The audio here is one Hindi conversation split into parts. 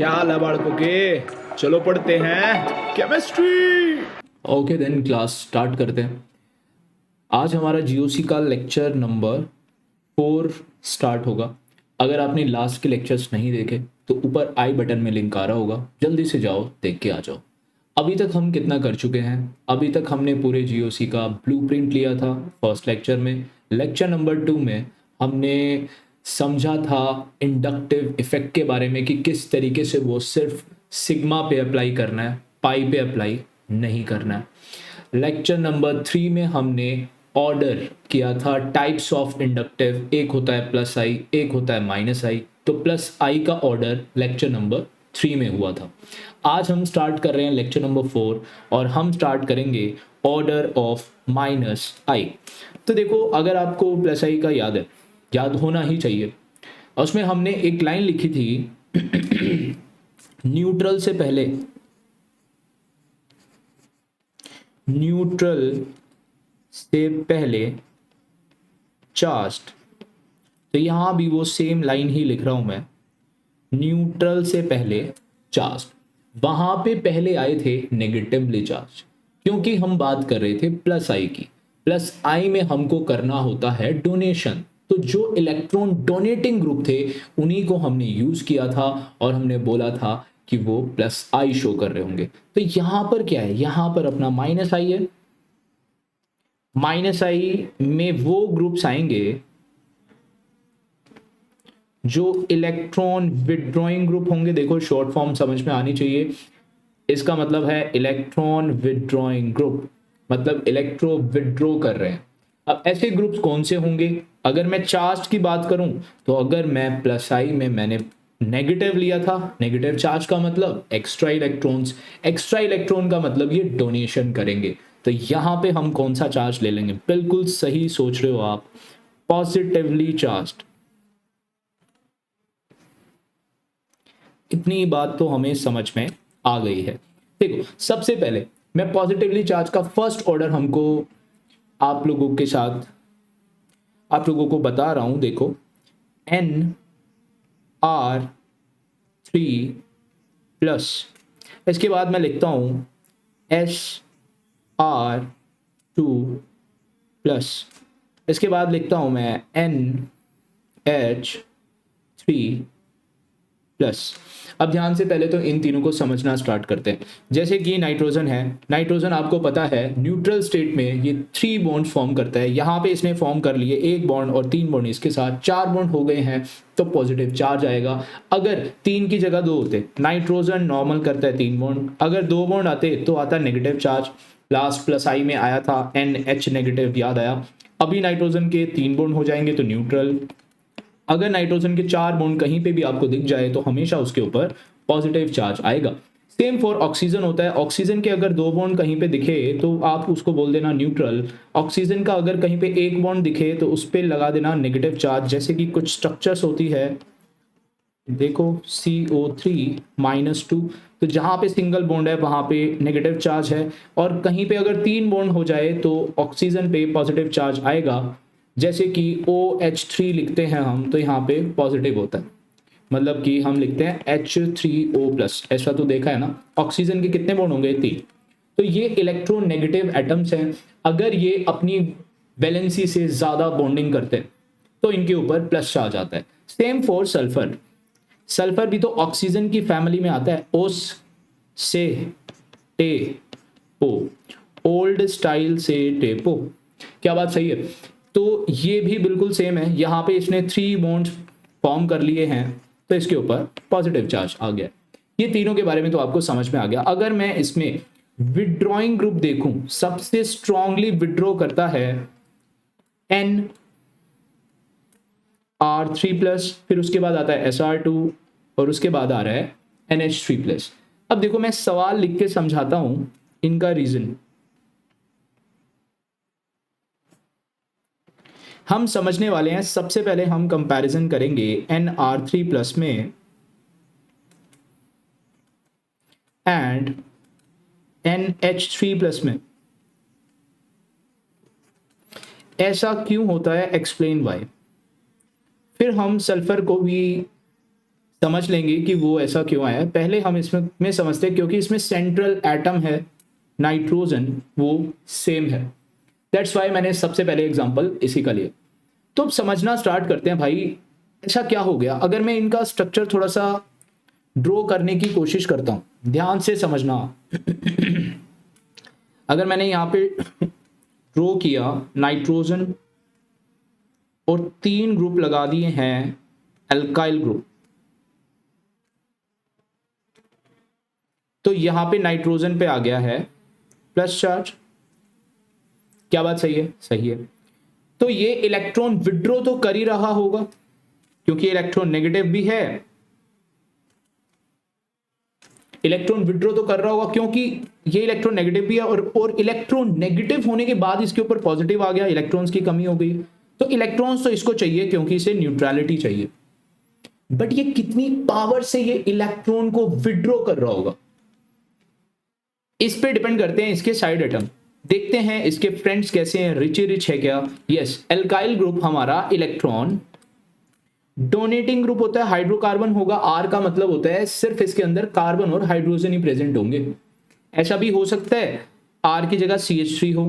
क्या हाल है बालकों के। चलो पढ़ते हैं chemistry. Okay then class start करते हैं। आज हमारा जीओसी का लेक्चर नंबर 4 स्टार्ट होगा। अगर आपने लास्ट के लेक्चर्स नहीं देखे तो ऊपर आई बटन में लिंक आ रहा होगा, जल्दी से जाओ देख के आ जाओ। अभी तक हम कितना कर चुके हैं? अभी तक हमने पूरे जीओसी का ब्लूप्रिंट लिया था फर्स्ट लेक्चर में। लेक्चर नंबर 2 में हमने समझा था इंडक्टिव इफेक्ट के बारे में कि किस तरीके से वो सिर्फ सिग्मा पे अप्लाई करना है, पाई पे अप्लाई नहीं करना है। लेक्चर नंबर 3 में हमने ऑर्डर किया था टाइप्स ऑफ इंडक्टिव। एक होता है प्लस आई, एक होता है माइनस आई। तो प्लस आई का ऑर्डर लेक्चर नंबर 3 में हुआ था। आज हम स्टार्ट कर रहे हैं लेक्चर नंबर 4 और हम स्टार्ट करेंगे ऑर्डर ऑफ माइनस आई। तो देखो, अगर आपको प्लस आई का याद होना ही चाहिए। उसमें हमने एक लाइन लिखी थी न्यूट्रल से पहले, न्यूट्रल से पहले चार्ज्ड। तो यहां भी वो सेम लाइन ही लिख रहा हूं मैं, न्यूट्रल से पहले चार्ज्ड। वहां पे पहले आए थे नेगेटिवली चार्ज, क्योंकि हम बात कर रहे थे प्लस आई की। प्लस आई में हमको करना होता है डोनेशन। तो जो इलेक्ट्रॉन डोनेटिंग ग्रुप थे उन्हीं को हमने यूज किया था और हमने बोला था कि वो प्लस आई शो कर रहे होंगे। तो यहां पर क्या है? यहां पर अपना माइनस आई है। माइनस आई में वो ग्रुप्स आएंगे जो इलेक्ट्रॉन विदड्रॉइंग ग्रुप होंगे। देखो, शॉर्ट फॉर्म समझ में आनी चाहिए। इसका मतलब है इलेक्ट्रॉन विदड्रॉइंग ग्रुप, मतलब इलेक्ट्रो विदड्रॉ कर रहे हैं। अब ऐसे ग्रुप्स कौन से होंगे? अगर मैं चार्ज की बात करूं तो अगर मैं प्लस आई में मैंने नेगेटिव लिया था, नेगेटिव चार्ज का मतलब एक्स्ट्रा इलेक्ट्रॉन्स, एक्स्ट्रा इलेक्ट्रॉन का मतलब ये डोनेशन करेंगे। तो यहां पे हम कौन सा चार्ज ले लेंगे? बिल्कुल सही सोच रहे हो आप, पॉजिटिवली चार्ज्ड। इतनी बात तो हमें समझ में आ गई है। देखो, सबसे पहले मैं पॉजिटिवली चार्ज का फर्स्ट ऑर्डर हमको आप लोगों के साथ आप लोगों को बता रहा हूं। देखो, Nr3+, इसके बाद मैं लिखता हूं Sr2+, इसके बाद लिखता हूं मैं NH3+। अब ध्यान से पहले तो इन तीनों को समझना स्टार्ट करते हैं। जैसे कि नाइट्रोजन है, नाइट्रोजन आपको पता है न्यूट्रल स्टेट में ये 3 बॉन्ड फॉर्म करता है। यहाँ पे इसने फॉर्म कर लिए 1 बॉन्ड और 3 बॉन्ड, इसके साथ 4 बॉन्ड हो गए हैं तो पॉजिटिव चार्ज आएगा। अगर 3 की जगह 2 होते, नाइट्रोजन नॉर्मल करता है 3 बॉन्ड, अगर 2 बॉन्ड आते तो आता नेगेटिव चार्ज। लास्ट प्लस आई में आया था NH नेगेटिव, याद आया। अभी नाइट्रोजन के 3 बॉन्ड हो जाएंगे तो न्यूट्रल। अगर नाइट्रोजन के 4 बॉन्ड कहीं पे भी आपको दिख जाए तो हमेशा उसके ऊपर पॉजिटिव चार्ज आएगा। सेम फॉर ऑक्सीजन होता है। ऑक्सीजन के अगर 2 बॉन्ड कहीं पे दिखे तो आप उसको बोल देना न्यूट्रल। ऑक्सीजन का अगर कहीं पे 1 बॉन्ड दिखे तो उस पर लगा देना नेगेटिव चार्ज। जैसे कि कुछ स्ट्रक्चर्स होती है, देखो CO3-2, तो जहां पे सिंगल बॉन्ड है वहां पे नेगेटिव चार्ज है, और कहीं पे अगर 3 बॉन्ड हो जाए तो ऑक्सीजन पे पॉजिटिव चार्ज आएगा। जैसे कि OH3 लिखते हैं हम तो यहाँ पे पॉजिटिव होता है, मतलब कि हम लिखते हैं H3O+। ऐसा तो देखा है ना। ऑक्सीजन के कितने बॉन्ड होंगे? 3। तो ये इलेक्ट्रोनेगेटिव एटम्स हैं। अगर ये अपनी वैलेंसी से ज्यादा बॉन्डिंग करते हैं तो इनके ऊपर प्लस चार्ज आता है। Same for sulphur. सल्फर भी तो ऑक्सीजन की फैमिली में आता है, ओस से टेपो, ओल्ड स्टाइल से टेपो। क्या बात सही है? तो ये भी बिल्कुल सेम है। यहाँ पे इसने 3 बॉन्ड्स फॉर्म कर लिए हैं तो इसके ऊपर पॉजिटिव चार्ज आ गया। ये तीनों के बारे में तो आपको समझ में आ गया। अगर मैं इसमें विड्रॉइंग ग्रुप देखूं, सबसे स्ट्रांगली विड्रॉ करता है NR3+, फिर उसके बाद आता है Sr2 और उसके बाद आ रहा है NH3+। अब देखो, मैं सवाल लिख के समझाता हूं इनका रीजन। हम समझने वाले हैं। सबसे पहले हम कंपैरिजन करेंगे Nr3+ में एंड NH3+ में। ऐसा क्यों होता है, एक्सप्लेन वाई। फिर हम सल्फर को भी समझ लेंगे कि वो ऐसा क्यों आया। पहले हम इसमें समझते हैं, क्योंकि इसमें सेंट्रल एटम है नाइट्रोजन, वो सेम है, दैट्स वाई मैंने सबसे पहले एग्जांपल इसी का लिया। तो अब समझना स्टार्ट करते हैं भाई, ऐसा क्या हो गया। अगर मैं इनका स्ट्रक्चर थोड़ा सा ड्रॉ करने की कोशिश करता हूं, ध्यान से समझना। अगर मैंने यहां पे ड्रॉ किया नाइट्रोजन और 3 ग्रुप लगा दिए हैं एल्काइल ग्रुप, तो यहां पे नाइट्रोजन पे आ गया है प्लस चार्ज। क्या बात सही है? सही है। तो ये इलेक्ट्रॉन विड्रॉ तो कर ही रहा होगा, क्योंकि इलेक्ट्रॉन नेगेटिव भी है, इलेक्ट्रॉन विड्रॉ तो कर रहा होगा क्योंकि ये इलेक्ट्रॉन नेगेटिव भी है, और इलेक्ट्रॉन नेगेटिव होने के बाद इसके ऊपर पॉजिटिव आ गया, इलेक्ट्रॉन्स की कमी हो गई। तो इलेक्ट्रॉन्स तो इसको चाहिए क्योंकि इसे न्यूट्रलिटी चाहिए, बट ये कितनी पावर से ये इलेक्ट्रॉन को विड्रॉ कर रहा होगा, इस पे डिपेंड करते हैं इसके साइड एटम। देखते हैं इसके फ्रेंड्स कैसे हैं, रिच है क्या? यस, एल्काइल ग्रुप हमारा इलेक्ट्रॉन डोनेटिंग ग्रुप होता है, हाइड्रोकार्बन होगा, आर का मतलब होता है सिर्फ इसके अंदर कार्बन और हाइड्रोजन ही प्रेजेंट होंगे। ऐसा भी हो सकता है आर की जगह CH3 हो,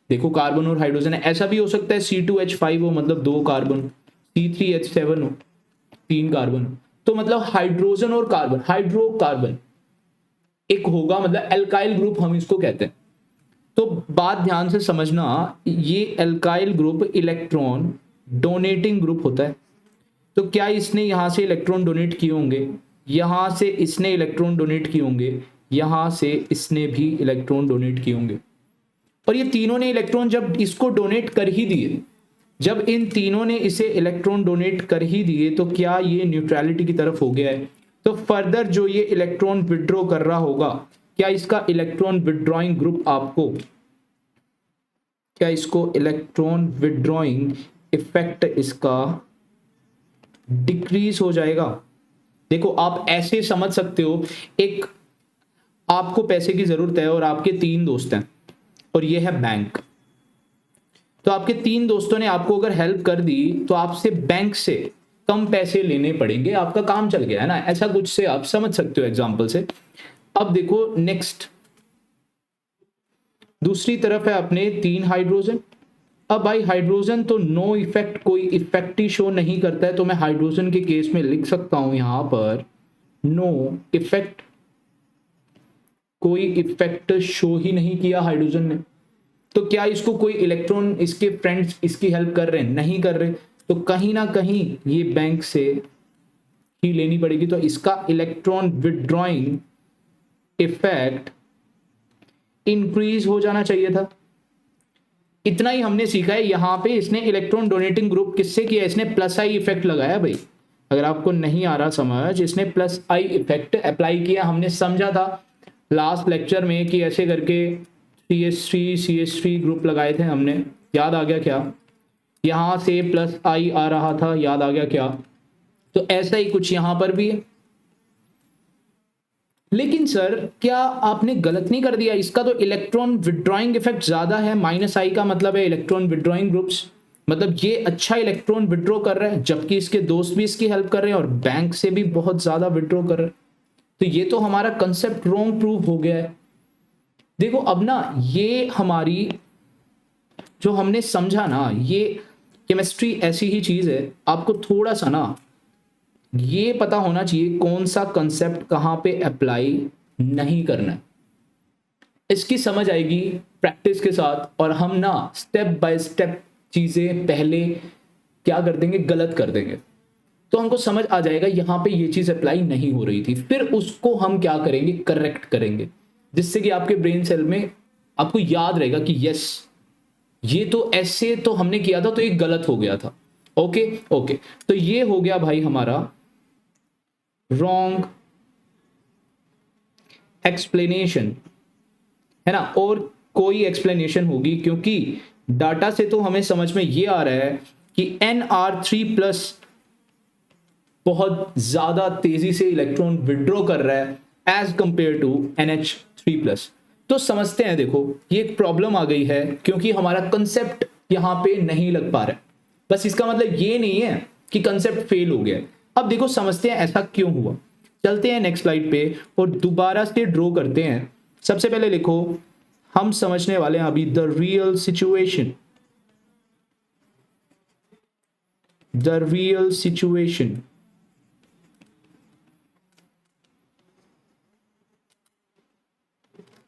देखो कार्बन और हाइड्रोजन है। ऐसा भी हो सकता है C2H5 हो, मतलब 2 कार्बन, C3H7 हो, 3 कार्बन, तो मतलब हाइड्रोजन और कार्बन, हाइड्रोकार्बन एक होगा, मतलब एल्काइल ग्रुप हम इसको कहते हैं। तो बात ध्यान से समझना, ये alkyl group electron donating group होता है। तो क्या इसने यहां से इलेक्ट्रॉन डोनेट किए होंगे, यहां से इसने इलेक्ट्रॉन डोनेट किए होंगे, यहां से इसने भी इलेक्ट्रॉन डोनेट किए होंगे, और ये तीनों ने इलेक्ट्रॉन जब इसको डोनेट कर ही दिए, जब इन तीनों ने इसे इलेक्ट्रॉन डोनेट कर ही दिए, तो क्या ये न्यूट्रलिटी की तरफ हो गया है? तो फर्दर जो ये इलेक्ट्रॉन विड्रॉ कर रहा होगा, क्या इसका इलेक्ट्रॉन विड्रॉइंग ग्रुप आपको, क्या इसको इलेक्ट्रॉन विड्रॉइंग इफेक्ट इसका डिक्रीज हो जाएगा? देखो आप ऐसे समझ सकते हो, एक आपको पैसे की जरूरत है और आपके 3 दोस्त हैं और ये है बैंक। तो आपके 3 दोस्तों ने आपको अगर हेल्प कर दी तो आपसे बैंक से कम पैसे लेने पड़ेंगे, आपका काम चल गया है ना, ऐसा कुछ से आप समझ सकते हो एग्जांपल से। अब देखो नेक्स्ट, दूसरी तरफ है अपने 3 हाइड्रोजन। अब भाई हाइड्रोजन तो नो इफेक्ट, कोई इफेक्ट ही शो नहीं करता है, तो मैं हाइड्रोजन के केस में लिख सकता हूं यहां पर नो इफेक्ट, कोई इफेक्ट शो ही नहीं किया हाइड्रोजन ने। तो क्या इसको कोई इलेक्ट्रॉन, इसके फ्रेंड्स इसकी हेल्प कर रहे हैं? नहीं कर रहे, तो कहीं ना कहीं ये बैंक से ही लेनी पड़ेगी, तो इसका इलेक्ट्रॉन विड्रॉइंग इफेक्ट इंक्रीज हो जाना चाहिए था। इतना ही हमने सीखा है। यहां पे इसने इलेक्ट्रॉन डोनेटिंग ग्रुप किससे किया, इसने प्लस आई इफेक्ट लगाया भाई। अगर आपको नहीं आ रहा समझ, इसने प्लस आई इफेक्ट अप्लाई किया। हमने समझा था लास्ट लेक्चर में कि ऐसे करके CH3 ग्रुप लगाए थे हमने, याद आ गया क्या? यहां से प्लस आई आ रहा था, याद आ गया क्या? तो ऐसा ही कुछ यहां पर भी है। लेकिन सर क्या आपने गलत नहीं कर दिया? इसका तो इलेक्ट्रॉन विड्रॉइंग इफेक्ट ज्यादा है, माइनस आई का मतलब है इलेक्ट्रॉन विड्रॉइंग ग्रुप्स, मतलब ये अच्छा इलेक्ट्रॉन विड्रॉ कर रहा है, जबकि इसके दोस्त भी इसकी हेल्प कर रहे हैं और बैंक से भी बहुत ज्यादा विड्रॉ कर रहे हैं। तो ये तो हमारा कंसेप्ट रॉन्ग प्रूव हो गया है। देखो अब ना, ये हमारी जो हमने समझा ना, ये केमिस्ट्री ऐसी ही चीज है, आपको थोड़ा सा ना ये पता होना चाहिए कौन सा कंसेप्ट कहां पे अप्लाई नहीं करना है। इसकी समझ आएगी प्रैक्टिस के साथ, और हम ना स्टेप बाय स्टेप चीजें पहले क्या कर देंगे, गलत कर देंगे, तो हमको समझ आ जाएगा यहां पे ये चीज अप्लाई नहीं हो रही थी। फिर उसको हम क्या करेंगे, करेक्ट करेंगे, जिससे कि आपके ब्रेन सेल में आपको याद रहेगा कि यस ये तो ऐसे तो हमने किया था, तो ये गलत हो गया था। ओके ओके, तो ये हो गया भाई हमारा रॉन्ग एक्सप्लेनेशन, है ना। और कोई एक्सप्लेनेशन होगी, क्योंकि डाटा से तो हमें समझ में ये आ रहा है कि Nr3+ बहुत ज्यादा तेजी से इलेक्ट्रॉन विड्रॉ कर रहा है एज कंपेयर टू NH3+। तो समझते हैं, देखो ये एक प्रॉब्लम आ गई है क्योंकि हमारा कंसेप्ट यहां पे नहीं लग पा रहा है। बस इसका मतलब ये नहीं है कि कंसेप्ट फेल हो गया है, अब देखो समझते हैं ऐसा क्यों हुआ। चलते हैं नेक्स्ट स्लाइड पे और दोबारा से ड्रॉ करते हैं। सबसे पहले लिखो, हम समझने वाले हैं अभी the real situation, the real situation.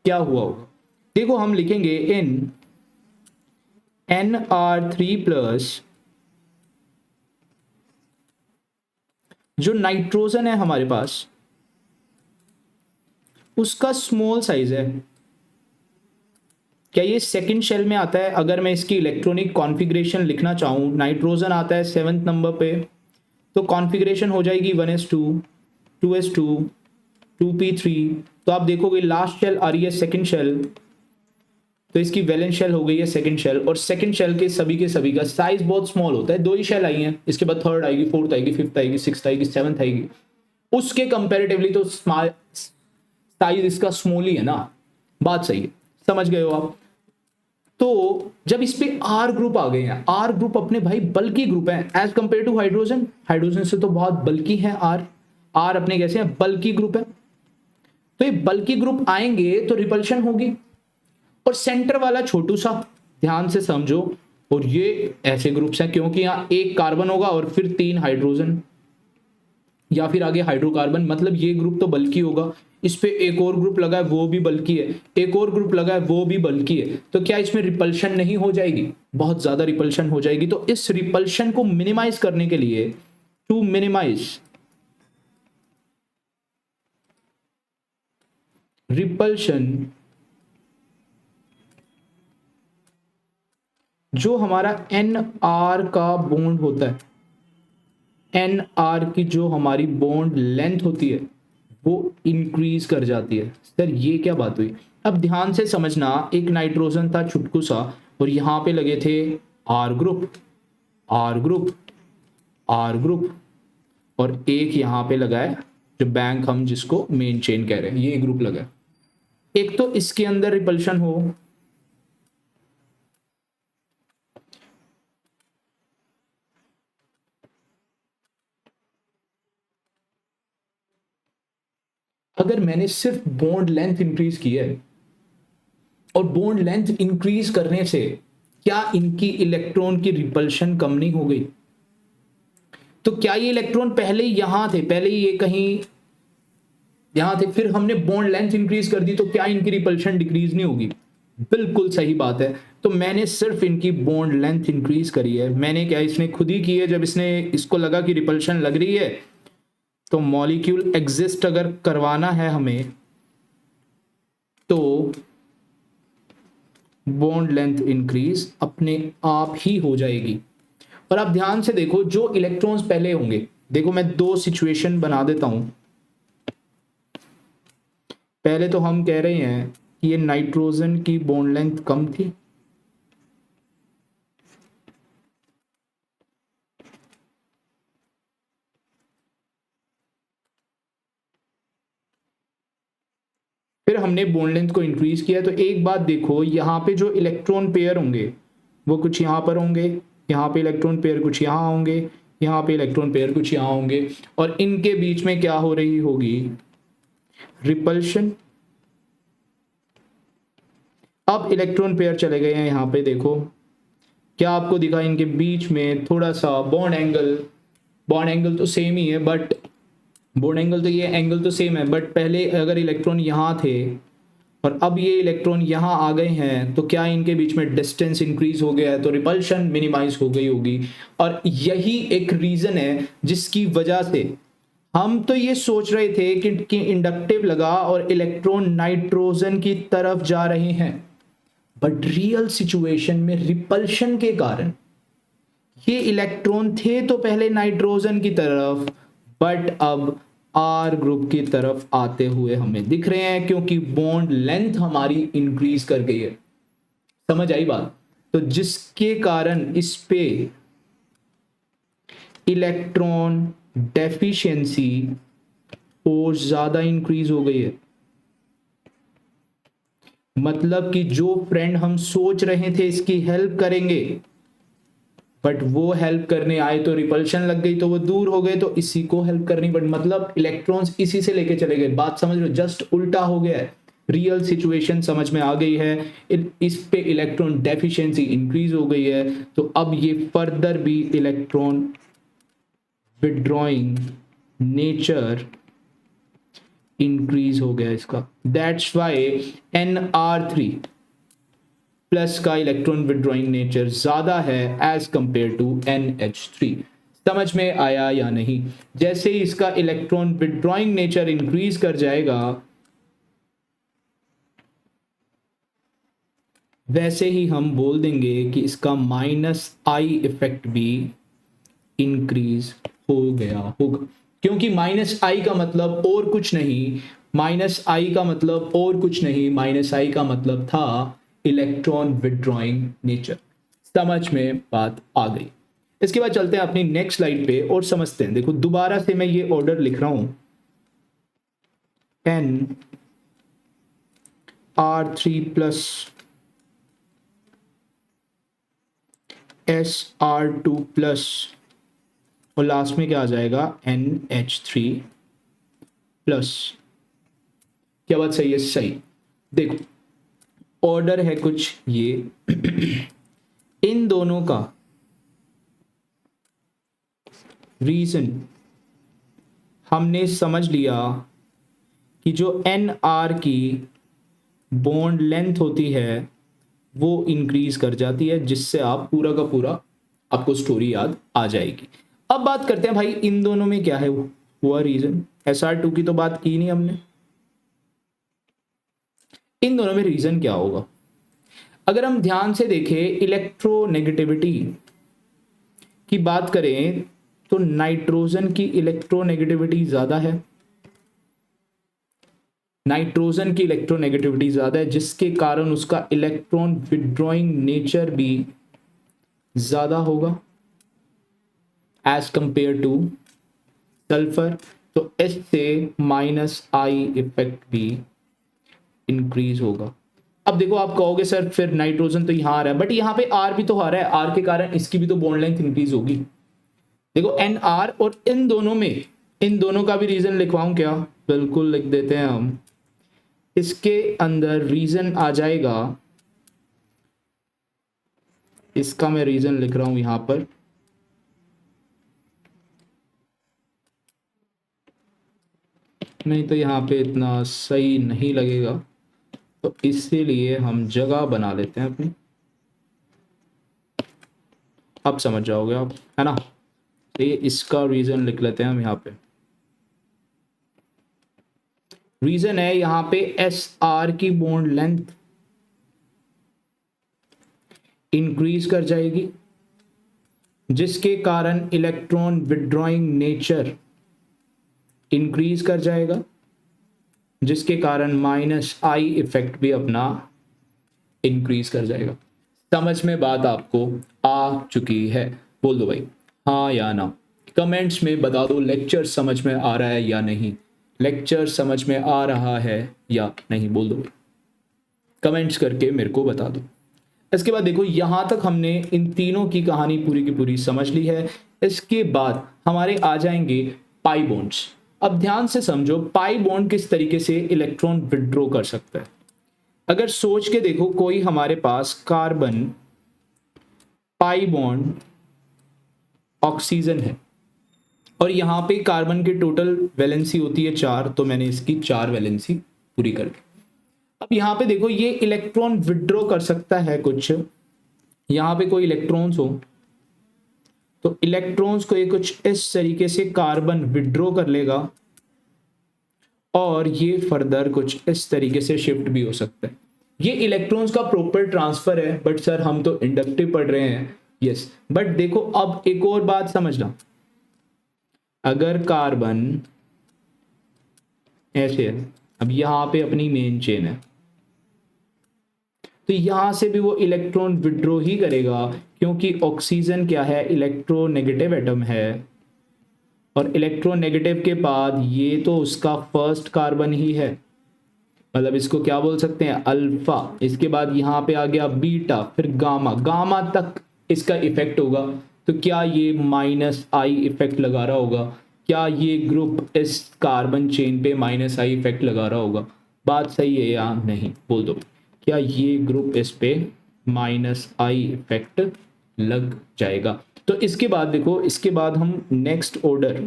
क्या हुआ होगा, देखो हम लिखेंगे इन Nr3+ जो नाइट्रोजन है हमारे पास, उसका स्मॉल साइज है। क्या ये सेकंड शेल में आता है? अगर मैं इसकी इलेक्ट्रॉनिक कॉन्फ़िगरेशन लिखना चाहूँ, नाइट्रोजन आता है 7th नंबर पे, तो कॉन्फ़िगरेशन हो जाएगी 1s2 2s2 2p3। तो आप देखोगे लास्ट शेल आ रही है सेकंड शेल, तो इसकी वैलेंस शेल हो गई है सेकंड शेल, और सेकंड शेल के सभी का साइज बहुत स्मॉल होता है। 2 ही शेल आई हैं, इसके बाद थर्ड आएगी, फोर्थ आएगी, फिफ्थ आएगी, सिक्स्थ आएगी, सेवंथ आएगी। उसके कंपैरेटिवली तो साइज इसका स्मॉल ही है ना। बात सही है, समझ गए हो आप। तो जब इस पे आर ग्रुप आ गए हैं, आर ग्रुप अपने भाई बल्कि ग्रुप है as compare to hydrogen, hydrogen से तो बहुत बल्कि है आर। आर अपने कैसे हैं, बल्कि ग्रुप है। तो ये बल्कि ग्रुप आएंगे तो रिपल्शन होगी। और सेंटर वाला छोटू सा, ध्यान से समझो, और ये ऐसे ग्रुप्स हैं क्योंकि यहां एक कार्बन होगा और फिर 3 हाइड्रोजन या फिर आगे हाइड्रोकार्बन, मतलब ये ग्रुप तो बल्कि होगा। इस पे एक और ग्रुप लगा है वो भी बल्कि है, एक और ग्रुप लगा है वो भी बल्कि है। तो क्या इसमें रिपल्शन नहीं हो जाएगी? बहुत ज्यादा रिपल्शन हो जाएगी। तो इस रिपल्शन को मिनिमाइज करने के लिए, टू मिनिमाइज रिपल्शन, जो हमारा NR का बॉन्ड होता है, NR की जो हमारी बॉन्ड लेंथ होती है वो इंक्रीज कर जाती है। सर ये क्या बात हुई? अब ध्यान से समझना, एक नाइट्रोजन था छुटकू सा, और यहां पे लगे थे R group, R group, R group, और एक यहां पे लगा है जो बैंक, हम जिसको मेन चेन कह रहे हैं, ये ग्रुप लगा है। एक तो इसके अंदर रिपल्शन हो, अगर मैंने सिर्फ बॉन्ड लेंथ इंक्रीज की है, और बॉन्ड लेंथ इंक्रीज करने से क्या इनकी इलेक्ट्रॉन की रिपल्शन कम नहीं हो गई? तो क्या ये इलेक्ट्रॉन पहले यहां थे, पहले ये कहीं यहां थे, फिर हमने बॉन्ड लेंथ इंक्रीज कर दी, तो क्या इनकी रिपल्शन डिक्रीज नहीं होगी? बिल्कुल सही बात है। तो मैंने सिर्फ इनकी बॉन्ड लेंथ इंक्रीज करी है। मैंने क्या, इसने खुद ही की है। जब इसने इसको लगा कि रिपल्शन लग रही है, तो मॉलिक्यूल एग्जिस्ट अगर करवाना है हमें, तो बॉन्ड लेंथ इंक्रीज अपने आप ही हो जाएगी। और आप ध्यान से देखो, जो इलेक्ट्रॉन्स पहले होंगे, देखो मैं 2 सिचुएशन बना देता हूं। पहले तो हम कह रहे हैं कि ये नाइट्रोजन की बॉन्ड लेंथ कम थी, फिर हमने बॉन्ड लेंथ को इंक्रीज किया। तो एक बात देखो, यहां पे जो इलेक्ट्रॉन पेयर होंगे वो कुछ यहां पर होंगे, यहाँ पे इलेक्ट्रॉन पेयर कुछ यहाँ होंगे, यहाँ पे इलेक्ट्रॉन पेयर कुछ यहाँ होंगे, और इनके बीच में क्या हो रही होगी? रिपल्शन। अब इलेक्ट्रॉन पेयर चले गए हैं यहाँ पे, देखो क्या आपको दिखा, इनके बीच में थोड़ा सा बॉन्ड एंगल, बॉन्ड एंगल तो सेम ही है, बट बॉन्ड एंगल तो ये एंगल तो सेम है, बट पहले अगर इलेक्ट्रॉन यहाँ थे और अब ये इलेक्ट्रॉन यहाँ आ गए हैं, तो क्या इनके बीच में डिस्टेंस इंक्रीज हो गया है, तो रिपल्शन मिनिमाइज हो गई होगी। और यही एक रीजन है जिसकी वजह से हम तो ये सोच रहे थे कि इंडक्टिव लगा और इलेक्ट्रॉन नाइट्रोजन की तरफ जा रहे हैं, बट रियल सिचुएशन में रिपल्शन के कारण ये इलेक्ट्रॉन थे तो पहले नाइट्रोजन की तरफ, बट अब आर ग्रुप की तरफ आते हुए हमें दिख रहे हैं, क्योंकि बॉन्ड लेंथ हमारी इंक्रीज कर गई है। समझ आई बात? तो जिसके कारण इस पे इलेक्ट्रॉन डेफिशिएंसी और ज्यादा इंक्रीज हो गई है। मतलब कि जो फ्रेंड हम सोच रहे थे इसकी हेल्प करेंगे, बट वो हेल्प करने आए तो रिपल्शन लग गई तो वो दूर हो गए, तो इसी को हेल्प करनी पड़ी, मतलब इलेक्ट्रॉन्स इसी से लेके चले गए। बात समझ लो, जस्ट उल्टा हो गया है। रियल सिचुएशन समझ में आ गई है, इस पे इलेक्ट्रॉन डेफिशिएंसी इंक्रीज हो गई है, तो अब ये फर्दर भी इलेक्ट्रॉन विड्रॉइंग नेचर इंक्रीज हो गया इसका। दैट्स वाई Nr3 प्लस का इलेक्ट्रॉन विड्रॉइंग नेचर ज्यादा है एज कंपेयर टू NH3। समझ में आया या नहीं? जैसे ही इसका इलेक्ट्रॉन विड्रॉइंग नेचर इंक्रीज कर जाएगा, वैसे ही हम बोल देंगे कि इसका -I इफेक्ट भी इंक्रीज हो गया होगा, क्योंकि -I का मतलब और कुछ नहीं, -I का मतलब और कुछ नहीं, -I का मतलब था इलेक्ट्रॉन विड्रॉइंग नेचर। समझ में बात आ गई? इसके बाद चलते हैं अपनी नेक्स्ट स्लाइड पे और समझते हैं। देखो दोबारा से मैं ये ऑर्डर लिख रहा हूं, Nr3 प्लस Sr2 प्लस और लास्ट में क्या आ जाएगा NH3 प्लस। क्या बात सही है? सही। देखो ऑर्डर है कुछ ये इन दोनों का रीजन हमने समझ लिया कि जो Nr की बॉन्ड लेंथ होती है वो इंक्रीज कर जाती है, जिससे आप पूरा का पूरा आपको स्टोरी याद आ जाएगी। अब बात करते हैं भाई इन दोनों में क्या है हुआ रीजन। Sr2 की तो बात की नहीं हमने, इन दोनों में रीजन क्या होगा? अगर हम ध्यान से देखें इलेक्ट्रोनेगेटिविटी की बात करें तो नाइट्रोजन की इलेक्ट्रोनेगेटिविटी ज्यादा है, नाइट्रोजन की इलेक्ट्रोनेगेटिविटी ज्यादा है, जिसके कारण उसका इलेक्ट्रॉन विड्रॉइंग नेचर भी ज्यादा होगा एज कंपेयर टू सल्फर। तो एस से -I इफेक्ट भी इंक्रीज होगा। अब देखो आप कहोगे सर फिर नाइट्रोजन तो यहाँ आ रहा है, बट यहाँ पे R भी तो आ रहा है, R के कारण इसकी भी तो बॉन्ड लेंथ इंक्रीज होगी। देखो Nr और इन दोनों में, इन दोनों का भी रीजन लिखवाऊं क्या? बिल्कुल लिख देते हैं हम। इसके अंदर रीजन आ जाएगा, इसका मैं रीजन लिख रहा हूं यहां पर, नहीं तो यहाँ पे इतना सही नहीं लगेगा, तो इसीलिए हम जगह बना लेते हैं अपनी। अब समझ जाओगे आप, है ना? तो ये इसका रीजन लिख लेते हैं हम यहाँ पे। रीजन है यहाँ पे Sr की बॉन्ड लेंथ इंक्रीज कर जाएगी, जिसके कारण इलेक्ट्रॉन विड्रॉइंग नेचर इंक्रीज कर जाएगा, जिसके कारण -I इफेक्ट भी अपना इंक्रीज कर जाएगा। समझ में बात आपको आ चुकी है? बोल दो भाई हाँ या ना, कमेंट्स में बता दो लेक्चर समझ में आ रहा है या नहीं, लेक्चर समझ में आ रहा है या नहीं, बोल दो भाई, कमेंट्स करके मेरे को बता दो। इसके बाद देखो यहां तक हमने इन तीनों की कहानी पूरी की पूरी समझ ली है। इसके बाद हमारे आ जाएंगे पाई बॉन्ड्स। अब ध्यान से समझो पाई बॉन्ड किस तरीके से इलेक्ट्रॉन विड्रॉ कर सकता है। अगर सोच के देखो कोई हमारे पास कार्बन पाई बॉन्ड ऑक्सीजन है और यहां पे कार्बन की टोटल वैलेंसी होती है 4, तो मैंने इसकी 4 वैलेंसी पूरी कर दी। अब यहां पे देखो ये इलेक्ट्रॉन विड्रॉ कर सकता है कुछ, यहां पे कोई इलेक्ट्रॉन्स हो तो इलेक्ट्रॉन्स को ये कुछ इस तरीके से कार्बन विड्रॉ कर लेगा और ये फर्दर कुछ इस तरीके से शिफ्ट भी हो सकता है। ये इलेक्ट्रॉन्स का प्रॉपर ट्रांसफर है, बट सर हम तो इंडक्टिव पढ़ रहे हैं। यस, बट देखो अब एक और बात समझना, अगर कार्बन ऐसे है, अब यहां पे अपनी मेन चेन है, तो यहां से भी वो इलेक्ट्रॉन विड्रॉ ही करेगा, क्योंकि ऑक्सीजन क्या है, इलेक्ट्रोनेगेटिव एटम है, और इलेक्ट्रोनेगेटिव के बाद ये तो उसका फर्स्ट कार्बन ही है, मतलब इसको क्या बोल सकते हैं, अल्फा। इसके बाद यहाँ पे आ गया बीटा, फिर गामा, गामा तक इसका इफेक्ट होगा, तो क्या ये माइनस आई इफेक्ट लगा रहा होगा? क्या ये ग्रुप इस कार्बन चेन पे माइनस आई इफेक्ट लगा रहा होगा? बात सही है या नहीं, बोल दो। क्या ये ग्रुप इस पे माइनस आई इफेक्ट लग जाएगा? तो इसके बाद देखो, इसके बाद हम नेक्स्ट ऑर्डर,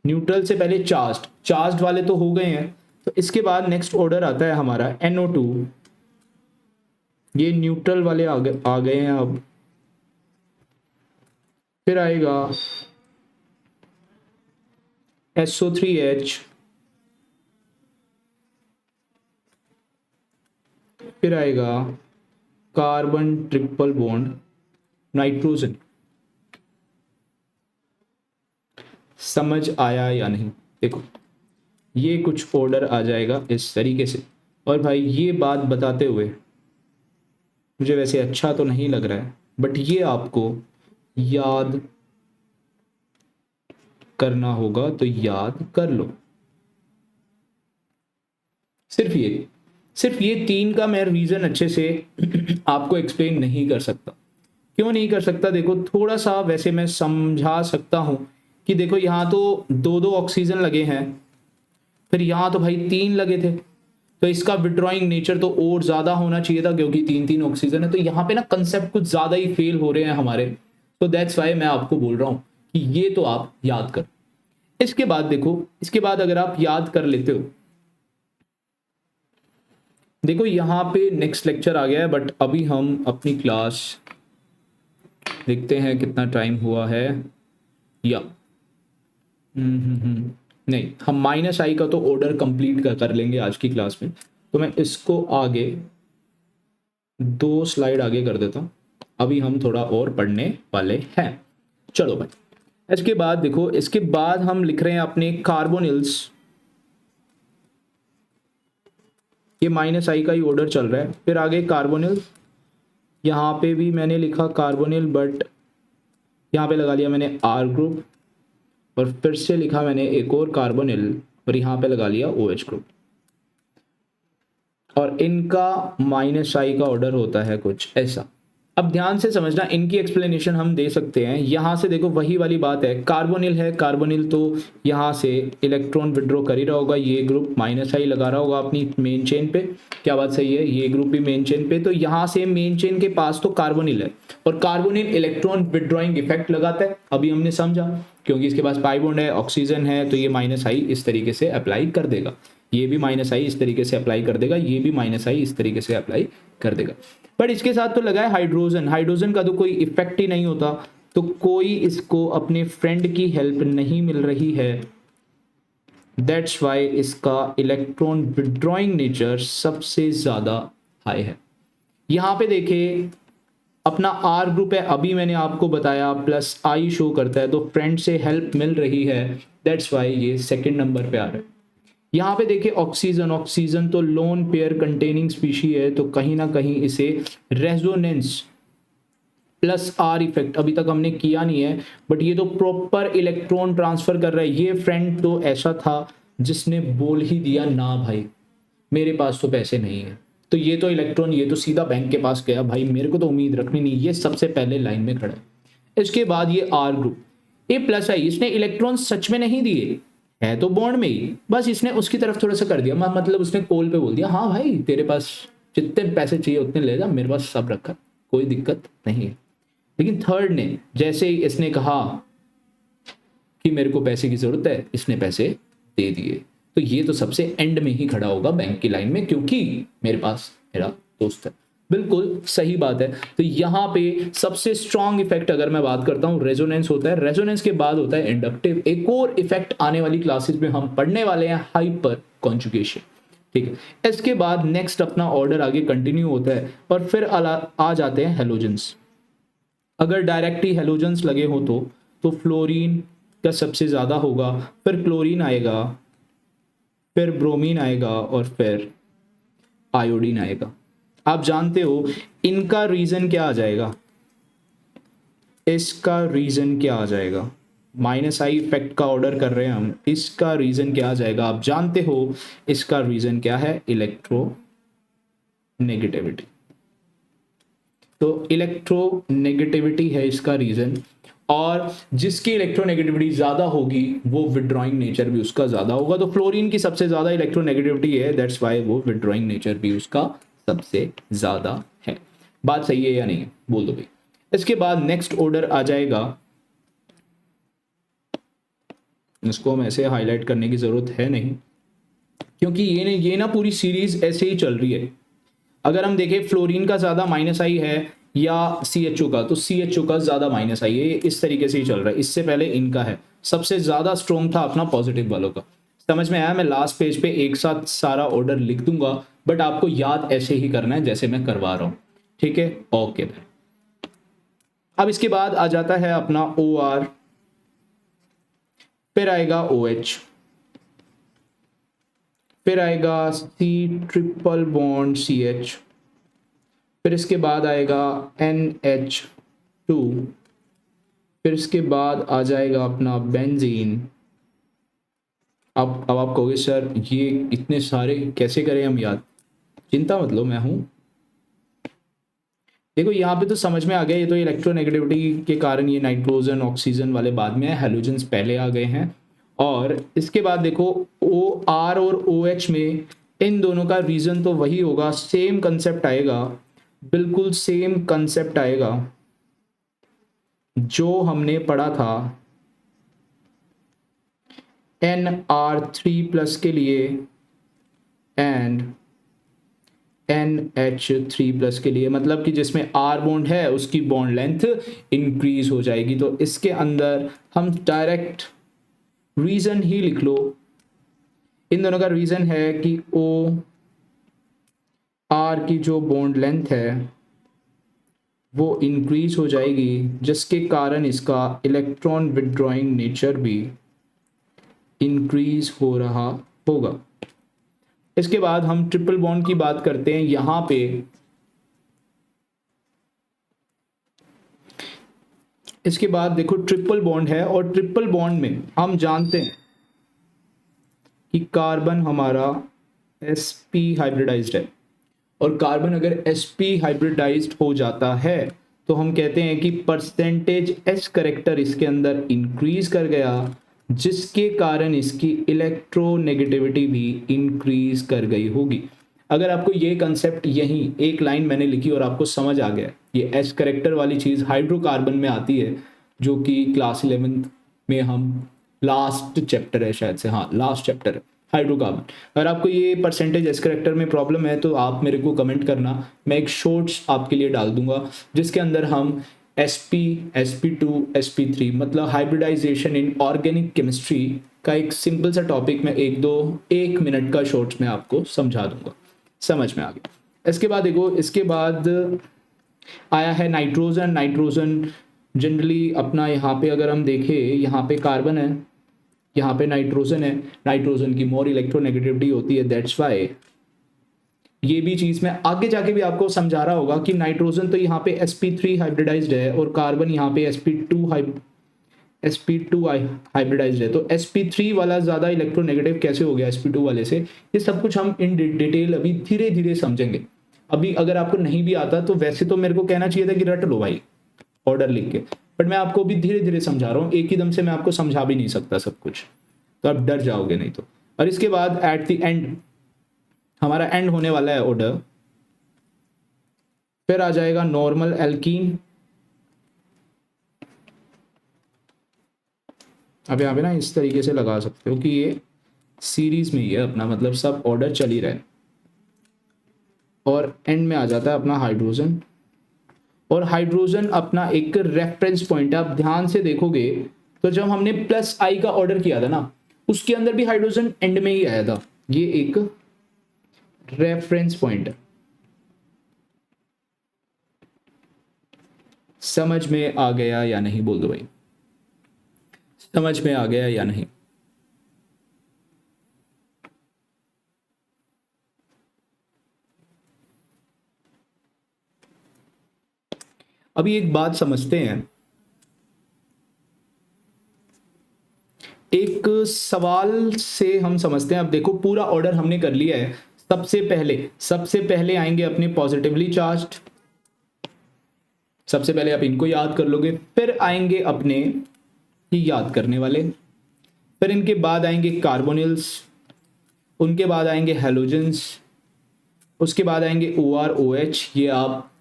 न्यूट्रल से पहले चार्ज्ड वाले तो हो गए हैं, तो इसके बाद नेक्स्ट ऑर्डर आता है हमारा NO2। ये न्यूट्रल वाले आ गए हैं। अब फिर आएगा SO3H, फिर आएगा कार्बन ट्रिपल बॉन्ड नाइट्रोजन। समझ आया या नहीं? देखो ये कुछ ऑर्डर आ जाएगा इस तरीके से। और भाई ये बात बताते हुए मुझे वैसे अच्छा तो नहीं लग रहा है, बट ये आपको याद करना होगा, तो याद कर लो। सिर्फ ये तीन का मैं रीजन अच्छे से आपको एक्सप्लेन नहीं कर सकता। क्यों नहीं कर सकता? देखो थोड़ा सा वैसे मैं समझा सकता हूं कि देखो यहाँ तो दो ऑक्सीजन लगे हैं, फिर यहाँ तो भाई 3 लगे थे, तो इसका विड्रॉइंग नेचर तो और ज्यादा होना चाहिए था, क्योंकि 3 ऑक्सीजन है। तो यहाँ पे ना कंसेप्ट कुछ ज्यादा ही फेल हो रहे हैं हमारे। तो दैट्स वाई मैं आपको बोल रहा हूं कि ये तो आप याद कर। इसके बाद देखो, इसके बाद अगर आप याद कर लेते हो, देखो यहाँ पे नेक्स्ट लेक्चर आ गया है, बट अभी हम अपनी क्लास देखते हैं कितना टाइम हुआ है। या नहीं, हम माइनस आई का तो ऑर्डर कंप्लीट कर लेंगे आज की क्लास में। तो मैं इसको आगे 2 स्लाइड आगे कर देता हूं, अभी हम थोड़ा और पढ़ने वाले हैं। चलो भाई, इसके बाद देखो, इसके बाद हम लिख रहे हैं अपने कार्बोनिल्स। ये माइनस आई का ही ऑर्डर चल रहा है। फिर आगे कार्बोनिल, यहाँ पे भी मैंने लिखा कार्बोनिल, बट यहाँ पे लगा लिया मैंने आर ग्रुप, और फिर से लिखा मैंने एक और कार्बोनिल, और यहाँ पे लगा लिया OH ग्रुप। और इनका माइनस आई का ऑर्डर होता है कुछ ऐसा। अब ध्यान से समझना, इनकी एक्सप्लेनेशन हम दे सकते हैं। यहाँ से देखो वही वाली बात है, कार्बोनिल है, कार्बोनिल तो यहाँ से इलेक्ट्रॉन विड्रॉ कर ही रहा होगा, ये ग्रुप माइनस आई लगा रहा होगा अपनी मेन चेन पे। क्या बात सही है? ये ग्रुप भी मेन चेन पे, तो यहाँ से मेन चेन के पास तो कार्बोनिल है, और कार्बोनिल इलेक्ट्रॉन विड्रॉइंग इफेक्ट लगाता है। अभी हमने समझा, क्योंकि इसके पास पाई बॉन्ड है, ऑक्सीजन है, तो ये माइनस आई इस तरीके से अप्लाई कर देगा, ये भी माइनस आई इस तरीके से अप्लाई कर देगा, ये भी माइनस आई इस तरीके से अप्लाई कर देगा। बट इसके साथ तो लगा है हाइड्रोजन, हाइड्रोजन का तो कोई इफेक्ट ही नहीं होता, तो कोई इसको अपने फ्रेंड की हेल्प नहीं मिल रही है। दैट्स वाई इसका इलेक्ट्रॉन विड्रॉइंग नेचर सबसे ज्यादा हाई है। यहां पे देखिए अपना आर ग्रुप है, अभी मैंने आपको बताया, प्लस आई शो करता है, तो फ्रेंड से हेल्प मिल रही है, दैट्स वाई ये सेकंड नंबर पे आ रहा है। यहाँ पे देखिए ऑक्सीजन, ऑक्सीजन तो लोन पेयर कंटेनिंग स्पीशी है, तो कहीं ना कहीं इसे रेजोनेंस प्लस आर इफेक्ट अभी तक हमने किया नहीं है, बट ये तो प्रॉपर इलेक्ट्रॉन ट्रांसफर कर रहा है। ये फ्रेंड तो ऐसा था जिसने बोल ही दिया ना भाई मेरे पास तो पैसे नहीं है, तो ये तो इलेक्ट्रॉन, ये तो सीधा बैंक के पास गया, भाई मेरे को तो उम्मीद रखनी नहीं, ये सबसे पहले लाइन में खड़ा है। इसके बाद ये आर ग्रुप, ए प्लस आई, इसने इलेक्ट्रॉन सच में नहीं दिए, है तो बॉन्ड में ही, बस इसने उसकी तरफ थोड़ा सा कर दिया, मतलब उसने कॉल पे बोल दिया हाँ भाई तेरे पास जितने पैसे चाहिए उतने ले जा, मेरे पास सब रखा, कोई दिक्कत नहीं है। लेकिन थर्ड ने जैसे ही इसने कहा कि मेरे को पैसे की जरूरत है, इसने पैसे दे दिए, तो ये तो सबसे एंड में ही खड़ा होगा बैंक की लाइन में, क्योंकि मेरे पास मेरा दोस्त है। बिल्कुल सही बात है। तो यहाँ पे सबसे स्ट्रॉन्ग इफेक्ट अगर मैं बात करता हूँ रेजोनेंस होता है, रेजोनेंस के बाद होता है इंडक्टिव। एक और इफेक्ट आने वाली क्लासेस में हम पढ़ने वाले हैं, हाइपर कॉन्जुगेशन। ठीक है, इसके बाद नेक्स्ट अपना ऑर्डर आगे कंटिन्यू होता है, और फिर आ जाते हैं हेलोजेंस। अगर डायरेक्टली हेलोजेंस लगे हो तो फ्लोरीन का सबसे ज्यादा होगा, फिर क्लोरीन आएगा, फिर ब्रोमीन आएगा, और फिर आयोडीन आएगा। आप जानते हो इनका रीजन क्या आ जाएगा, इसका रीजन क्या आ जाएगा, माइनस आई इफेक्ट का ऑर्डर कर रहे हैं हम, इसका रीजन क्या आ जाएगा आप जानते हो, इसका रीजन क्या है, इलेक्ट्रो नेगेटिविटी। तो इलेक्ट्रोनेगेटिविटी है इसका रीजन, और जिसकी इलेक्ट्रोनेगेटिविटी ज़्यादा होगी वो विड्रॉइंग नेचर भी उसका ज़्यादा होगा। तो फ्लोरीन की सबसे ज़्यादा इलेक्ट्रोनेगेटिविटी है, दैट्स वाई वो विड्रॉइंग नेचर भी उसका सबसे ज़्यादा है। बात सही है या नहीं, बोल दो भाई। इसके बाद नेक्स्ट ऑर्डर आ जाएगा, इसको हम ऐसे हाईलाइट करने की ज़रूरत है नहीं, क्योंकि ये ना पूरी सीरीज ऐसे ही चल रही है। अगर हम देखें फ्लोरीन का ज़्यादा माइनस आई है या CHO का, तो CHO का ज़्यादा माइनस आई है, इस तरीके से ही चल रहा है। इससे पहले इनका है, सबसे ज़्यादा स्ट्रॉन्ग था अपना पॉजिटिव वालों का। समझ में आया? मैं लास्ट पेज पे एक साथ सारा ऑर्डर लिख दूंगा, बट आपको याद ऐसे ही करना है जैसे मैं करवा रहा हूँ, ठीक है? ओके। अब इसके बाद आ जाता है अपना OR, फिर आएगा OH, फिर आएगा C ट्रिपल बॉन्ड CH, फिर इसके बाद आएगा NH2, फिर इसके बाद आ जाएगा अपना बेंजीन। अब आप कहोगे सर ये इतने सारे कैसे करें हम याद? चिंता मत लो, मैं हूं। देखो यहाँ पे तो समझ में आ गया, ये तो इलेक्ट्रोनेगेटिविटी के कारण ये नाइट्रोजन ऑक्सीजन वाले बाद में है, हैलोजेंस पहले आ गए हैं। और इसके बाद देखो OR और OH में इन दोनों का रीजन तो वही होगा, सेम कंसेप्ट आएगा, बिल्कुल सेम कंसेप्ट आएगा जो हमने पढ़ा था NR3+ के लिए एंड NH3+ के लिए, मतलब कि जिसमें R बॉन्ड है उसकी बॉन्ड लेंथ इंक्रीज हो जाएगी। तो इसके अंदर हम डायरेक्ट रीजन ही लिख लो, इन दोनों का रीजन है कि OR की जो बॉन्ड लेंथ है वो इंक्रीज हो जाएगी, जिसके कारण इसका इलेक्ट्रॉन विड्रॉइंग नेचर भी इंक्रीज हो रहा होगा। इसके बाद हम ट्रिपल बॉन्ड की बात करते हैं। यहां पे इसके बाद देखो ट्रिपल बॉन्ड है, और ट्रिपल बॉन्ड में हम जानते हैं कि कार्बन हमारा sp हाइब्रिडाइज्ड है, और कार्बन अगर sp हाइब्रिडाइज्ड हो जाता है तो हम कहते हैं कि परसेंटेज S करेक्टर इसके अंदर इंक्रीज कर गया, जिसके कारण इसकी इलेक्ट्रोनेगेटिविटी भी इंक्रीज कर गई होगी। अगर आपको ये कंसेप्ट यही एक लाइन मैंने लिखी और आपको समझ आ गया, ये S करेक्टर वाली चीज़ हाइड्रोकार्बन में आती है, जो कि क्लास 11th में हम लास्ट चैप्टर है शायद से, हाँ लास्ट चैप्टर है हाइड्रोकार्बन। अगर आपको ये परसेंटेज S करेक्टर में प्रॉब्लम है तो आप मेरे को कमेंट करना, मैं एक शॉर्ट्स आपके लिए डाल दूंगा जिसके अंदर हम sp sp2 sp3 मतलब हाइब्रिडाइजेशन इन ऑर्गेनिक केमिस्ट्री का एक सिंपल सा टॉपिक में एक मिनट का शॉर्ट्स में आपको समझा दूंगा। समझ में आ गया? इसके बाद देखो, इसके बाद आया है नाइट्रोजन। नाइट्रोजन जनरली अपना यहाँ पे अगर हम देखें, यहाँ पे कार्बन है, यहाँ पे नाइट्रोजन है, नाइट्रोजन की मोर इलेक्ट्रोनेगेटिविटी होती है, दैट्स वाई ये भी चीज मैं आगे जाके भी आपको समझा रहा होगा कि नाइट्रोजन तो यहाँ पे sp3 हाइब्रिडाइज्ड है और कार्बन यहाँ पे sp2 हाइब्रिडाइज्ड है। तो sp3 वाला ज्यादा इलेक्ट्रोनेगेटिव कैसे हो गया sp2 वाले से, ये सब कुछ हम इन डिटेल अभी धीरे धीरे समझेंगे। अभी अगर आपको नहीं भी आता तो वैसे तो मेरे को कहना चाहिए था कि रट लो भाई ऑर्डर लिख के, बट मैं आपको भी धीरे धीरे समझा रहा हूँ, एक ही दम से मैं आपको समझा भी नहीं सकता सब कुछ, तो आप डर जाओगे नहीं तो। और इसके बाद एट द एंड हमारा एंड होने वाला है ऑर्डर, फिर आ जाएगा नॉर्मल एल्कीन। अब यहाँ पे ना इस तरीके से लगा सकते हो कि ये सीरीज में ही है अपना, मतलब सब ऑर्डर चल ही रहे, और एंड में आ जाता है अपना हाइड्रोजन। और हाइड्रोजन अपना एक रेफरेंस पॉइंट है। आप ध्यान से देखोगे तो जब हमने +I का ऑर्डर किया था ना, उसके अंदर भी हाइड्रोजन एंड में ही आया था, ये एक रेफरेंस पॉइंट है। समझ में आ गया या नहीं, बोल दो भाई, समझ में आ गया या नहीं? अभी एक बात समझते हैं, एक सवाल से हम समझते हैं। अब देखो पूरा ऑर्डर हमने कर लिया है। सबसे पहले आएंगे अपने पॉजिटिवली चार्ज्ड, सबसे पहले आप इनको याद कर लोगे, फिर आएंगे अपने ही याद करने वाले, फिर इनके बाद आएंगे कार्बोनिल्स, उनके बाद आएंगे हेलोजेंस, उसके बाद आएंगे OR OH। ये आप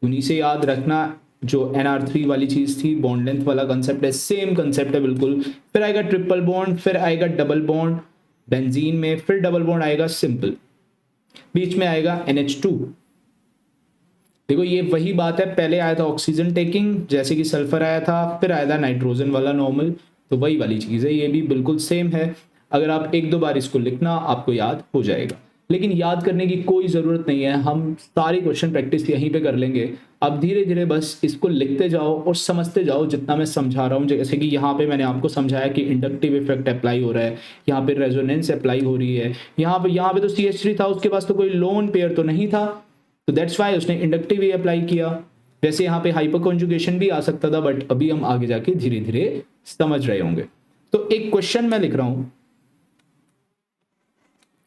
उन्हीं से याद रखना जो NR3 वाली चीज थी, बॉन्ड लेंथ वाला कंसेप्ट है, सेम कंसेप्ट है बिल्कुल। फिर आएगा ट्रिपल बॉन्ड, फिर आएगा डबल बॉन्ड बेंजीन में, फिर डबल बॉन्ड आएगा सिंपल, बीच में आएगा NH2। देखो ये वही बात है, पहले आया था ऑक्सीजन टेकिंग जैसे कि सल्फर आया था, फिर आया था नाइट्रोजन वाला नॉर्मल, तो वही वाली चीज है, ये भी बिल्कुल सेम है। अगर आप एक दो बार इसको लिखना आपको याद हो जाएगा, लेकिन याद करने की कोई ज़रूरत नहीं है, हम सारी क्वेश्चन प्रैक्टिस यहीं पे कर लेंगे। अब धीरे धीरे बस इसको लिखते जाओ और समझते जाओ जितना मैं समझा रहा हूँ। जैसे कि यहाँ पे मैंने आपको समझाया कि इंडक्टिव इफेक्ट अप्लाई हो रहा है, यहाँ पे रेजोनेंस अप्लाई हो रही है, यहाँ पे तो CH3 था, उसके पास तो कोई लोन पेयर तो नहीं था, तो दैट्स वाई उसने इंडक्टिव ही अप्लाई किया। वैसे यहाँ पे हाइपर कॉन्जुगेशन भी आ सकता था, बट अभी हम आगे जाके धीरे धीरे समझ रहे होंगे। तो एक क्वेश्चन मैं लिख रहा हूं,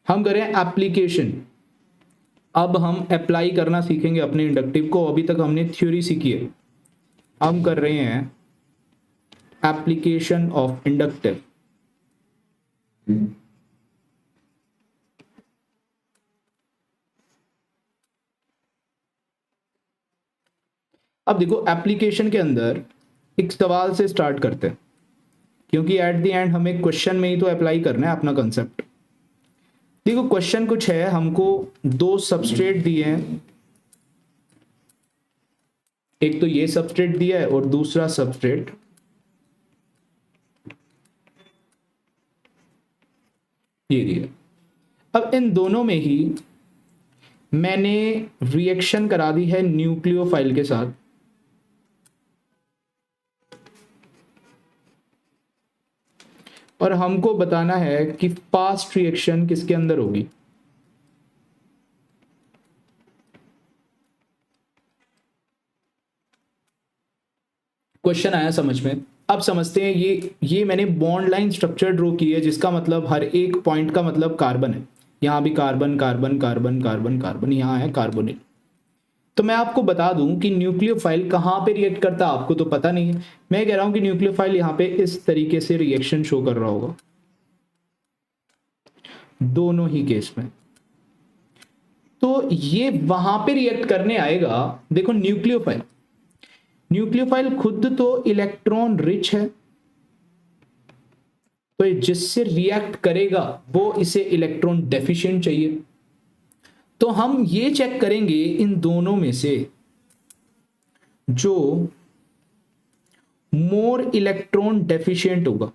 हम करें एप्लीकेशन। अब हम अप्लाई करना सीखेंगे अपने इंडक्टिव को, अभी तक हमने थ्योरी सीखी है, हम कर रहे हैं एप्लीकेशन ऑफ इंडक्टिव। अब देखो एप्लीकेशन के अंदर एक सवाल से स्टार्ट करते हैं, क्योंकि एट द एंड हमें क्वेश्चन में ही तो अप्लाई करना है अपना कंसेप्ट। देखो क्वेश्चन कुछ है, हमको दो सबस्ट्रेट दिए हैं, एक तो ये सबस्ट्रेट दिया है और दूसरा सबस्ट्रेट ये दिया। अब इन दोनों में ही मैंने रिएक्शन करा दी है न्यूक्लियोफाइल के साथ, और हमको बताना है कि फास्ट रिएक्शन किसके अंदर होगी। क्वेश्चन आया समझ में? अब समझते हैं, ये मैंने बॉन्ड लाइन स्ट्रक्चर ड्रॉ की है, जिसका मतलब हर एक पॉइंट का मतलब कार्बन है। यहां भी carbon carbon carbon carbon carbon, यहां है कार्बोनिल। तो मैं आपको बता दूं कि न्यूक्लियोफाइल कहां पे रिएक्ट करता है, आपको तो पता नहीं है। मैं कह रहा हूं कि न्यूक्लियोफाइल यहां पे इस तरीके से रिएक्शन शो कर रहा होगा दोनों ही केस में, तो ये वहां पे रिएक्ट करने आएगा। देखो न्यूक्लियोफाइल खुद तो इलेक्ट्रॉन रिच है, तो जिससे रिएक्ट करेगा वो इसे इलेक्ट्रॉन डेफिशिएंट चाहिए। तो हम ये चेक करेंगे इन दोनों में से जो मोर इलेक्ट्रॉन डेफिशिएंट होगा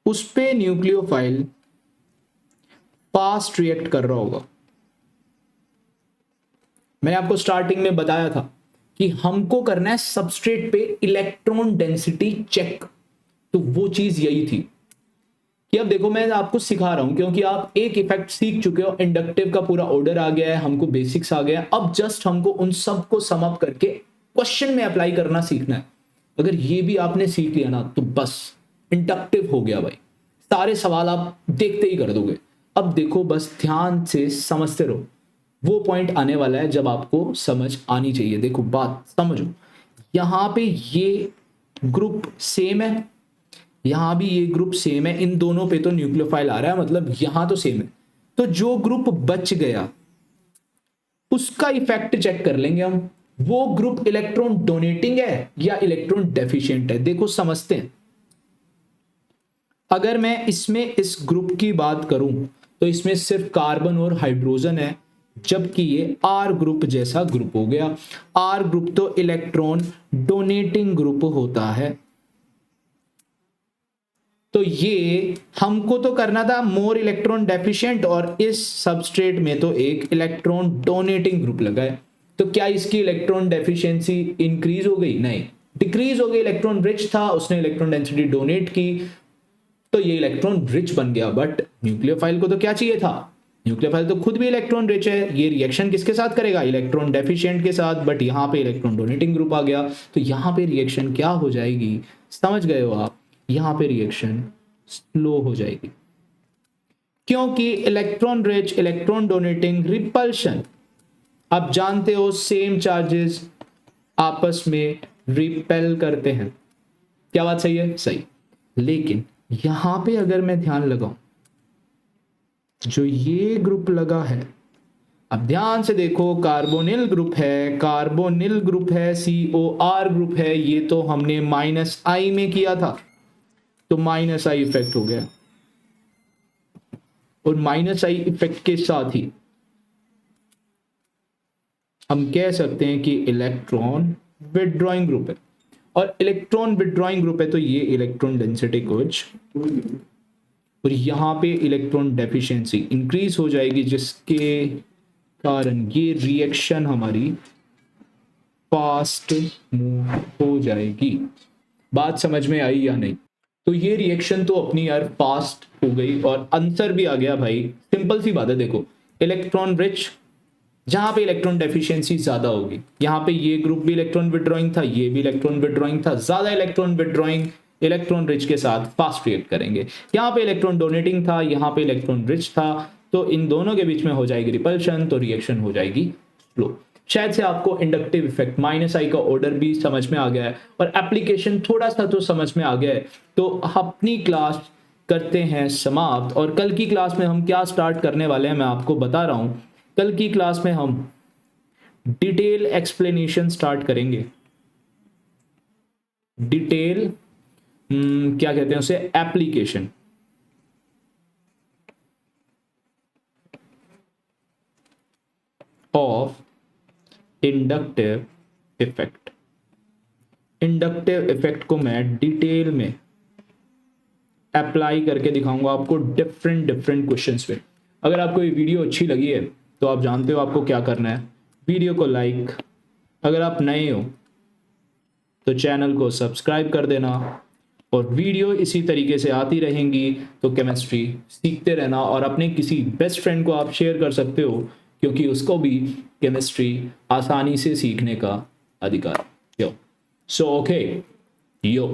उस पे न्यूक्लियोफाइल फास्ट रिएक्ट कर रहा होगा। मैंने आपको स्टार्टिंग में बताया था कि हमको करना है सबस्ट्रेट पे इलेक्ट्रॉन डेंसिटी चेक, तो वो चीज यही थी कि अब देखो मैं आपको सिखा रहा हूं, क्योंकि आप एक इफेक्ट सीख चुके हो, इंडक्टिव का पूरा ऑर्डर आ गया है, हमको बेसिक्स आ गया है, अब जस्ट हमको उन सबको सम अप करके क्वेश्चन में अप्लाई करना सीखना है। अगर ये भी आपने सीख लिया ना तो बस इंडक्टिव हो गया भाई, सारे सवाल आप देखते ही कर दोगे। अब देखो बस ध्यान से समझते रहो, वो पॉइंट आने वाला है जब आपको समझ आनी चाहिए। देखो बात समझो, यहां पे ये ग्रुप सेम है, यहां भी ये ग्रुप सेम है, इन दोनों पे तो न्यूक्लियोफाइल आ रहा है, मतलब यहां तो सेम है। तो जो ग्रुप बच गया उसका इफेक्ट चेक कर लेंगे हम, वो ग्रुप इलेक्ट्रॉन डोनेटिंग है या इलेक्ट्रॉन डेफिशिएंट है। देखो समझते हैं, अगर मैं इसमें इस ग्रुप की बात करूं तो इसमें सिर्फ कार्बन और हाइड्रोजन है, जबकि ये आर ग्रुप जैसा ग्रुप हो गया। आर ग्रुप तो इलेक्ट्रॉन डोनेटिंग ग्रुप होता है, तो ये हमको तो करना था मोर इलेक्ट्रॉन डेफिशिएंट, और इस सबस्ट्रेट में तो एक इलेक्ट्रॉन डोनेटिंग ग्रुप लगा है। तो क्या इसकी इलेक्ट्रॉन डेफिशिएंसी इंक्रीज हो गई? नहीं, डिक्रीज हो गई। इलेक्ट्रॉन रिच था, उसने इलेक्ट्रॉन डेंसिटी डोनेट की, तो ये इलेक्ट्रॉन रिच बन गया। बट न्यूक्लियोफाइल को तो क्या चाहिए था? न्यूक्लियोफाइल तो खुद भी इलेक्ट्रॉन रिच है, ये रिएक्शन किसके साथ करेगा? इलेक्ट्रॉन डेफिशिएंट के साथ। बट यहां पे इलेक्ट्रॉन डोनेटिंग ग्रुप आ गया, तो यहां पे रिएक्शन क्या हो जाएगी? समझ गए हो आप? यहां पे रिएक्शन स्लो हो जाएगी, क्योंकि electron rich electron donating repulsion आप जानते हो सेम चार्जेस आपस में रिपेल करते हैं। क्या बात सही है? सही। लेकिन यहां पे अगर मैं ध्यान लगाऊं, जो ये ग्रुप लगा है, अब ध्यान से देखो, कार्बोनिल ग्रुप है, कार्बोनिल ग्रुप है, COR ग्रुप है, ये तो हमने -I में किया था, तो -I इफेक्ट हो गया। और -I इफेक्ट के साथ ही हम कह सकते हैं कि इलेक्ट्रॉन विड्रॉइंग ग्रुप है। और इलेक्ट्रॉन विड्रॉइंग ग्रुप है तो ये इलेक्ट्रॉन डेंसिटी कुछ, और यहां पे इलेक्ट्रॉन डेफिशिएंसी इंक्रीज हो जाएगी, जिसके कारण ये रिएक्शन हमारी फास्ट मूव हो जाएगी। बात समझ में आई या नहीं? तो ये रिएक्शन तो अपनी यार फास्ट हो गई और आंसर भी आ गया भाई। सिंपल सी बात है, देखो इलेक्ट्रॉन रिच, जहां पे इलेक्ट्रॉन डेफिशिएंसी ज्यादा होगी, यहां पे ये ग्रुप भी इलेक्ट्रॉन विड्रॉइंग था, ये भी इलेक्ट्रॉन विड्रॉइंग था, ज्यादा इलेक्ट्रॉन विड्रॉइंग इलेक्ट्रॉन रिच के साथ फास्ट रिएक्ट करेंगे। यहाँ पे इलेक्ट्रॉन डोनेटिंग था, यहाँ पे इलेक्ट्रॉन रिच था, तो इन दोनों के बीच में हो जाएगी रिपल्शन, तो रिएक्शन हो जाएगी स्लो। शायद से आपको इंडक्टिव इफेक्ट -I का ऑर्डर भी समझ में आ गया है और एप्लीकेशन थोड़ा सा तो समझ में आ गया है। तो अपनी क्लास करते हैं समाप्त, और कल की क्लास में हम क्या स्टार्ट करने वाले हैं मैं आपको बता रहा हूं। कल की क्लास में हम डिटेल एक्सप्लेनेशन स्टार्ट करेंगे। डिटेल क्या कहते हैं उसे, application. Of inductive effect. Inductive effect को मैं डिटेल में अप्लाई करके दिखाऊंगा आपको डिफरेंट क्वेश्चंस पे। अगर आपको ये वीडियो अच्छी लगी है तो आप जानते हो आपको क्या करना है, वीडियो को लाइक, अगर आप नए हो तो चैनल को सब्सक्राइब कर देना, और वीडियो इसी तरीके से आती रहेंगी तो केमिस्ट्री सीखते रहना, और अपने किसी बेस्ट फ्रेंड को आप शेयर कर सकते हो, क्योंकि उसको भी केमिस्ट्री आसानी से सीखने का अधिकार। यो सो ओके, यो।